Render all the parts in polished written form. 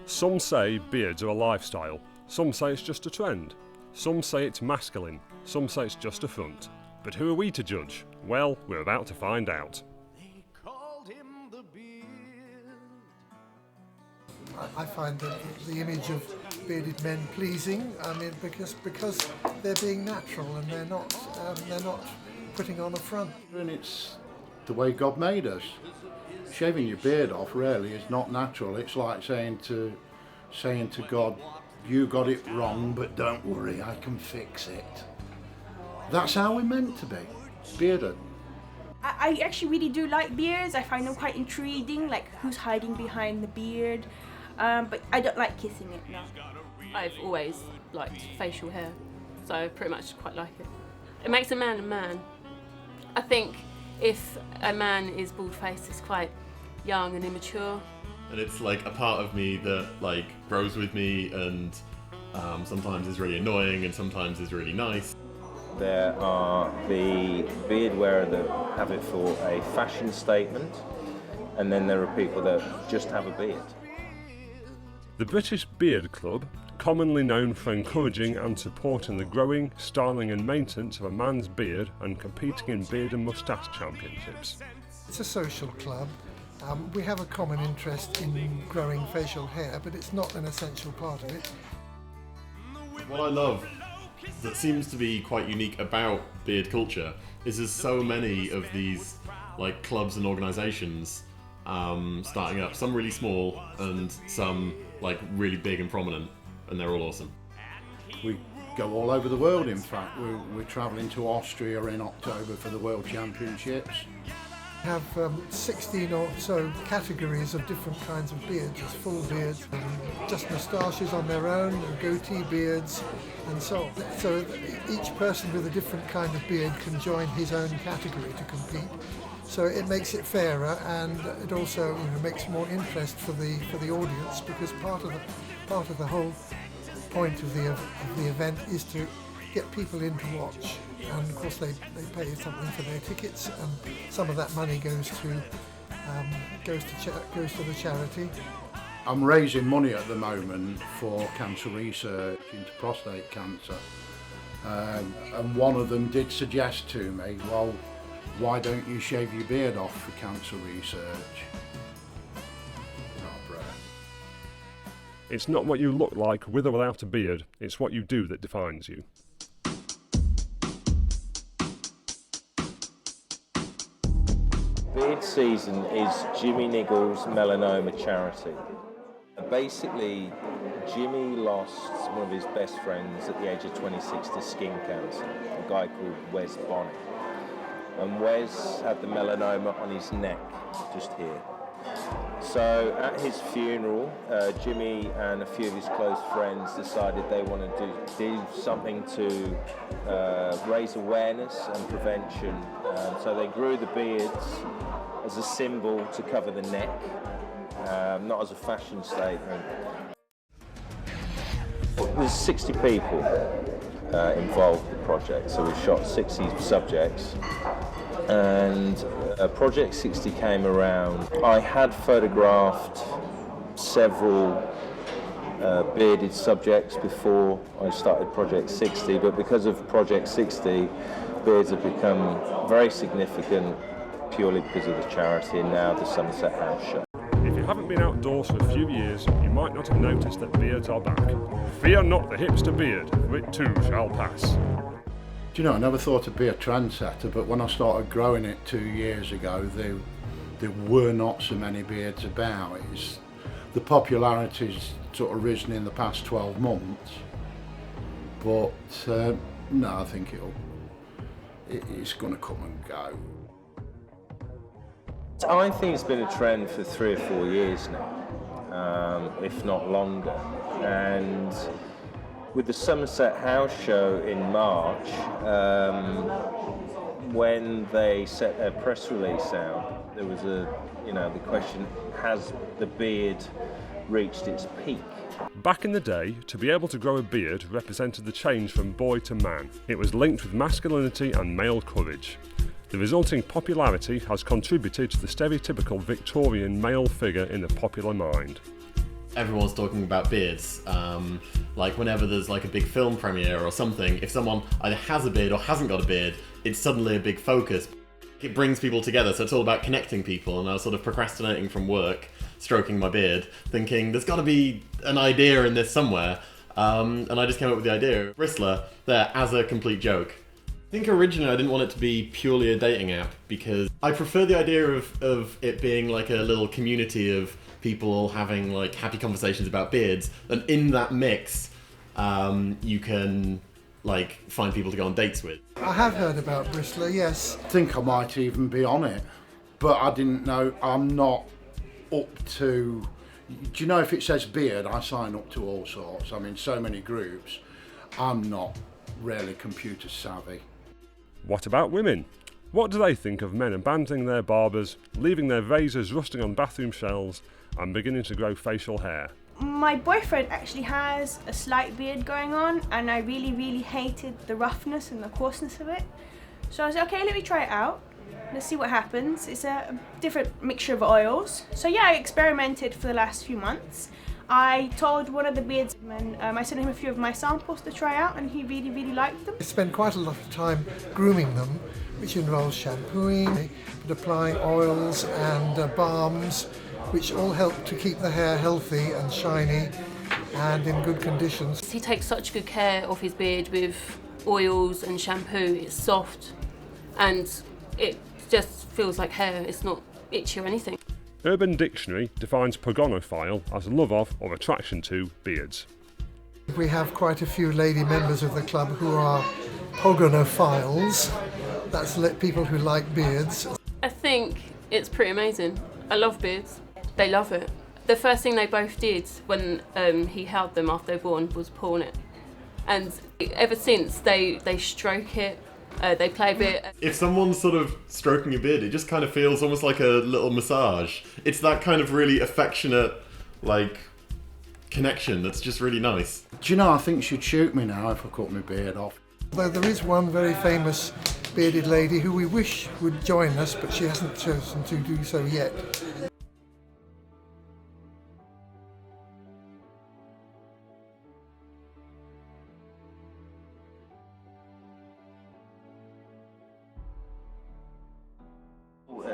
Some say beards are a lifestyle, some say it's just a trend, some say it's masculine, some say it's just a front. But who are we to judge? Well, we're about to find out. They called him the beard. I find the image of bearded men pleasing. I mean, because they're being natural and they're not putting on a front. And it's the way God made us. Shaving your beard off really is not natural. It's like saying to God, you got it wrong, but don't worry, I can fix it. That's how we're meant to be, bearded. I actually really do like beards. I find them quite intriguing, like who's hiding behind the beard. But I don't like kissing it, no. I've always liked facial hair, so I pretty much quite like it. It makes a man a man. I think if a man is bald-faced, it's quite young and immature. And it's like a part of me that like grows with me and sometimes is really annoying and sometimes is really nice. There are the beard wearer that have it for a fashion statement, and then there are people that just have a beard. The British Beard Club, commonly known for encouraging and supporting the growing, styling and maintenance of a man's beard and competing in beard and moustache championships. It's a social club. We have a common interest in growing facial hair, but it's not an essential part of it. What I love that seems to be quite unique about beard culture is there's so many of these like clubs and organisations starting up, some really small and some like really big and prominent, and they're all awesome. We go all over the world, in fact. We're travelling to Austria in October for the World Championships. We have 16 or so categories of different kinds of beards. There's full beards, just moustaches on their own, and goatee beards, and so on. So each person with a different kind of beard can join his own category to compete. So it makes it fairer, and it also makes more interest for the audience, because part of the whole point of the event is to get people in to watch, and of course they pay something for their tickets, and some of that money goes to the charity. I'm raising money at the moment for cancer research into prostate cancer, and one of them did suggest to me, well, why don't you shave your beard off for cancer research? Oh, bruh. It's not what you look like with or without a beard, it's what you do that defines you. Beard season is Jimmy Niggle's melanoma charity. Basically, Jimmy lost one of his best friends at the age of 26 to skin cancer, a guy called Wes Bonnet. And Wes had the melanoma on his neck, just here. So at his funeral, Jimmy and a few of his close friends decided they wanted to do something to raise awareness and prevention. So they grew the beards as a symbol to cover the neck, not as a fashion statement. There's 60 people involved in the project, so we shot 60 subjects. And Project 60 came around. I had photographed several bearded subjects before I started Project 60, but because of Project 60, beards have become very significant purely because of the charity and now the Somerset House show. If you haven't been outdoors for a few years, you might not have noticed that beards are back. Fear not the hipster beard, for it too shall pass. Do you know, I never thought I'd be a trendsetter, but when I started growing it 2 years ago, there were not so many beards about. The popularity's sort of risen in the past 12 months, but no, I think it's going to come and go. I think it's been a trend for 3 or 4 years now, if not longer. And with the Somerset House show in March, when they set their press release out, there was the question, has the beard reached its peak? Back in the day, to be able to grow a beard represented the change from boy to man. It was linked with masculinity and male courage. The resulting popularity has contributed to the stereotypical Victorian male figure in the popular mind. Everyone's talking about beards. Like whenever there's like a big film premiere or something, if someone either has a beard or hasn't got a beard, it's suddenly a big focus. It brings people together, so it's all about connecting people, and I was sort of procrastinating from work, stroking my beard, thinking there's got to be an idea in this somewhere, and I just came up with the idea. Bristler, there, as a complete joke. I think originally I didn't want it to be purely a dating app, because I prefer the idea of it being like a little community of people all having like happy conversations about beards, and in that mix, you can like find people to go on dates with. I have heard about Bristler, yes. I think I might even be on it, but I didn't know. I'm not up to. Do you know, if it says beard, I sign up to all sorts. I'm in so many groups. I'm not really computer savvy. What about women? What do they think of men abandoning their barbers, leaving their razors rusting on bathroom shelves, and beginning to grow facial hair? My boyfriend actually has a slight beard going on, and I really hated the roughness and the coarseness of it. So I was like, okay, let me try it out. Let's see what happens. It's a different mixture of oils. So yeah, I experimented for the last few months. I told one of the beardsmen, I sent him a few of my samples to try out, and he really liked them. I spend quite a lot of time grooming them, which involves shampooing, but applying oils and balms, which all help to keep the hair healthy and shiny and in good conditions. He takes such good care of his beard with oils and shampoo. It's soft and it just feels like hair. It's not itchy or anything. Urban Dictionary defines pogonophile as a love of or attraction to beards. We have quite a few lady members of the club who are pogonophiles. That's people who like beards. I think it's pretty amazing. I love beards. They love it. The first thing they both did when he held them after they were born was pawn it. And ever since, they stroke it, they play a bit. If someone's sort of stroking a beard, it just kind of feels almost like a little massage. It's that kind of really affectionate, like, connection that's just really nice. Do you know, I think she'd shoot me now if I cut my beard off. Although there is one very famous bearded lady who we wish would join us, but she hasn't chosen to do so yet.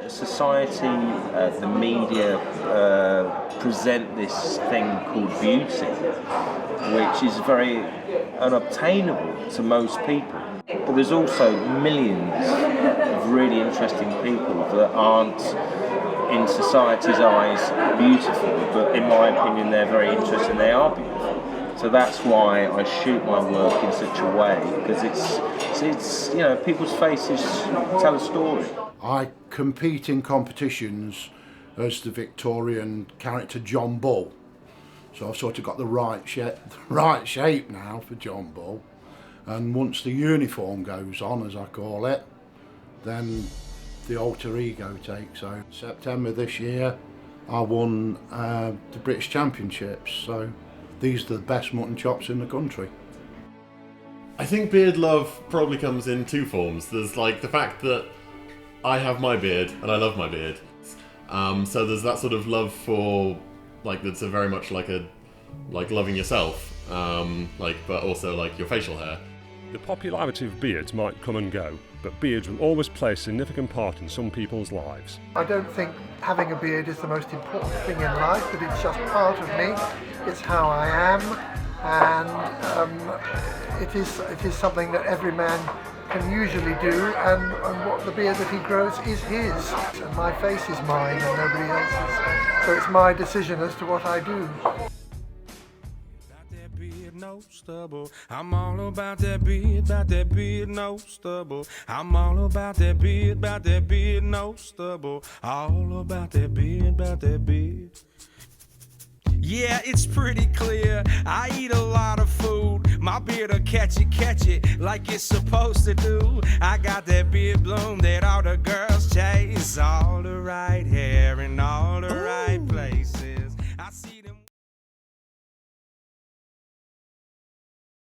Society, the media present this thing called beauty, which is very unobtainable to most people. But there's also millions of really interesting people that aren't, in society's eyes, beautiful, but in my opinion they're very interesting, they are beautiful. So that's why I shoot my work in such a way, because it's you know, people's faces tell a story. I compete in competitions as the Victorian character John Bull. So I've sort of got the right shape now for John Bull. And once the uniform goes on, as I call it, then the alter ego takes over. September this year, I won the British Championships. So these are the best mutton chops in the country. I think beard love probably comes in two forms. There's like the fact that I have my beard and I love my beard. So there's that sort of love for, like, that's a very much like loving yourself, but also like your facial hair. The popularity of beards might come and go, but beards will always play a significant part in some people's lives. I don't think having a beard is the most important thing in life, but it's just part of me. It's how I am, and it is something that every man can usually do, and what the beard that he grows is his. And my face is mine and nobody else's. So it's my decision as to what I do. No stubble. I'm all about that beard, no stubble. I'm all about that beard, no stubble. All about that beard. Yeah, it's pretty clear. I eat a lot of food. My beard'll catch it like it's supposed to do. I got that beard bloom that all the girls chase. All the right hair in all the right places. I see them.